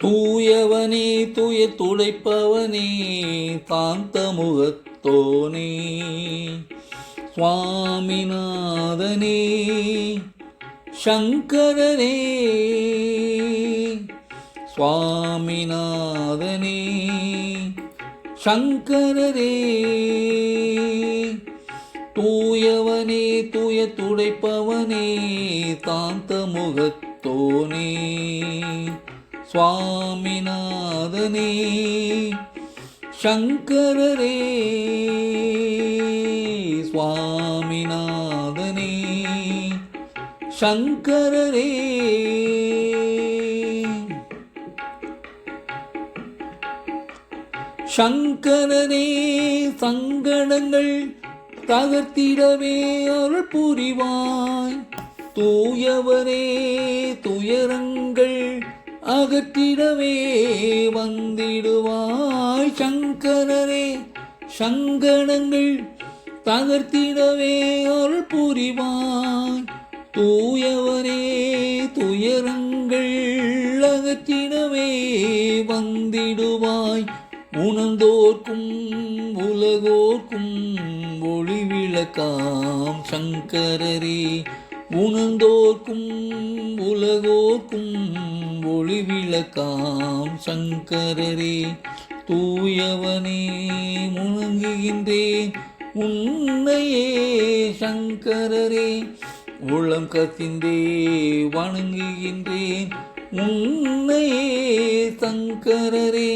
தூயவனே துயர் துடைப்பவனே சாந்த முகத்தோனே சுவாமிநாதனே சங்கரனே சுவாமிநாதனே சங்கரரே தூயவனே துயர் துடைப்பவனே சாந்த முகத்தோனே சுவாமிநாதனே சங்கரரே சுவாமிநாதனே சங்கரரே சங்கரனே சங்கடங்கள் தகர்த்திடவே அருள் புரிவாய் தூயவரே துயரங்கள் அகற்றிடவே வந்திடுவாய் சங்கரரே சங்கடங்கள் தகர்த்திடவே அருள் புரிவாய் தூயவரே துயரங்கள் அகற்றிடவே வந்திடுவாய் உணர்ந்தோர்க்கும் உலகோர்க்கும் ஒளி விளக்காம் சங்கரரே உணர்ந்தோர்க்கும் உலகோர்க்கும் ஒளி விளக்காம் சங்கரரே தூயவனே முழங்குகின்றேன் உன்னையே சங்கரரே உளம் கசிந்தே வணங்குகின்றேன் உன்னையே சங்கரரே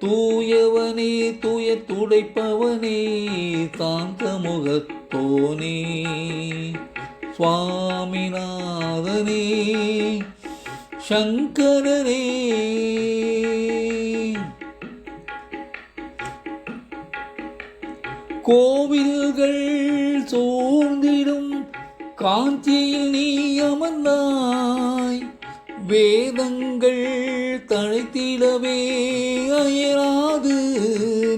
தூயவனே துயர் துடைப்பவனே சாந்த முகத்தோனே சுவாமிநாதனே சங்கரரே கோவில்கள் சூழ்ந்திடும் காஞ்சியில் நீ அமர்ந்தாய் வேதங்கள் தழைத்திடவே அயராது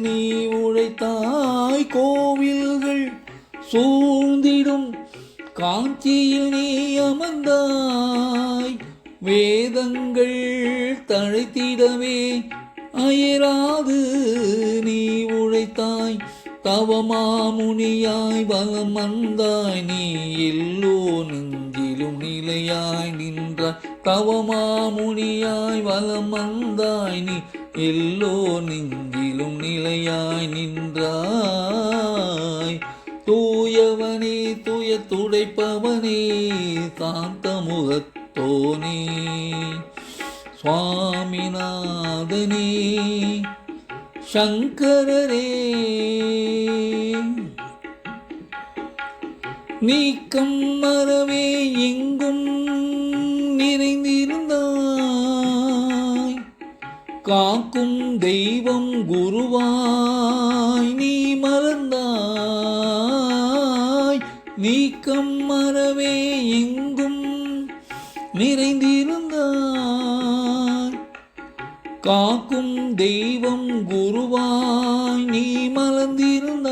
நீ உழைத்தாய் கோவில்கள் சூழ்ந்திடும் காஞ்சியில் நீ அமர்ந்தாய் வேதங்கள் தழைத்திடவே அயராது நீ உழைத்தாய் தவமாமுனியாய் வலம் வந்தாய் நீ எல்லோ நெஞ்சிலும் நிலையாய் நின்றாய் தவமாமுனியாய் வலம் வந்தாய் நீ எல்லோ நெஞ்சிலும் நிலையாய் நின்றாய் தூயவனே துயர் துடைப்பவனே சாந்த முகத்தோனே சுவாமிநாதனே சங்கரரே நீக்கம் மறவே எங்கும் நிறைந்திருந்தாய் காக்கும் தெய்வம் குருவாய் நீ மறந்தாய் நீக்கம் மறவே எங்கும் நிறைந்திருந்தாய் காக்கும் தெய்வம் குருவாய் நீ மலர்ந்திருந்தாய்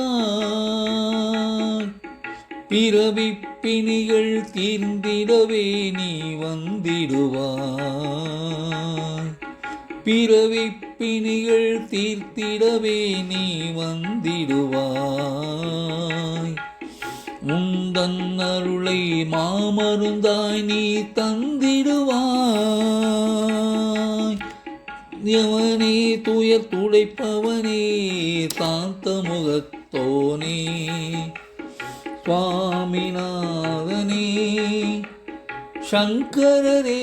பிறவி பிணிகள் தீர்ந்திடவே நீ வந்திடுவாய் பிறவி பிணிகள் தீர்த்திடவே நீ வந்திடுவாய் உந்தன் அருளை மாமருந்தாய் நீ தந்திடுவாய் யவனே துயர் துடைப்பவனே சாந்த முகத்தோனே சுவாமிநாதனே சங்கரரே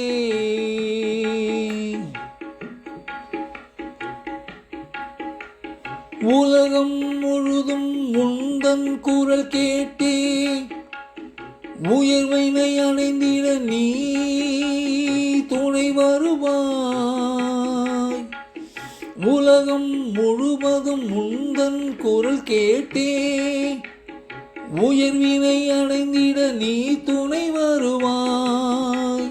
உலகம் முழுதும் உந்தன் குரல் கேட்டே உயர்வினை அடைந்திட நீ துணை வருவாய் உலகம் முழுவதும் உந்தன் குரல் கேட்டே உயர்வினை அடைந்திட நீ துணை வருவாய்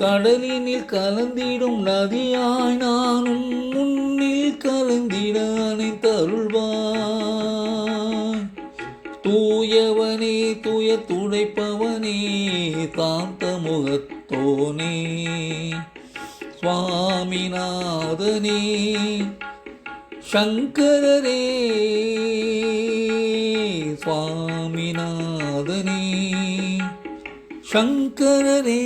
கடலினில் கலந்திடும் நதியாய் நானும் முன்னில் கலந்திட அணைத்தருள்வாய் தூயவனே துயர் துடைப்பவனே சாந்த முகத்தோனே சுவாமிநாதனே சங்கரரே சுவாமிநாதனே சங்கரரே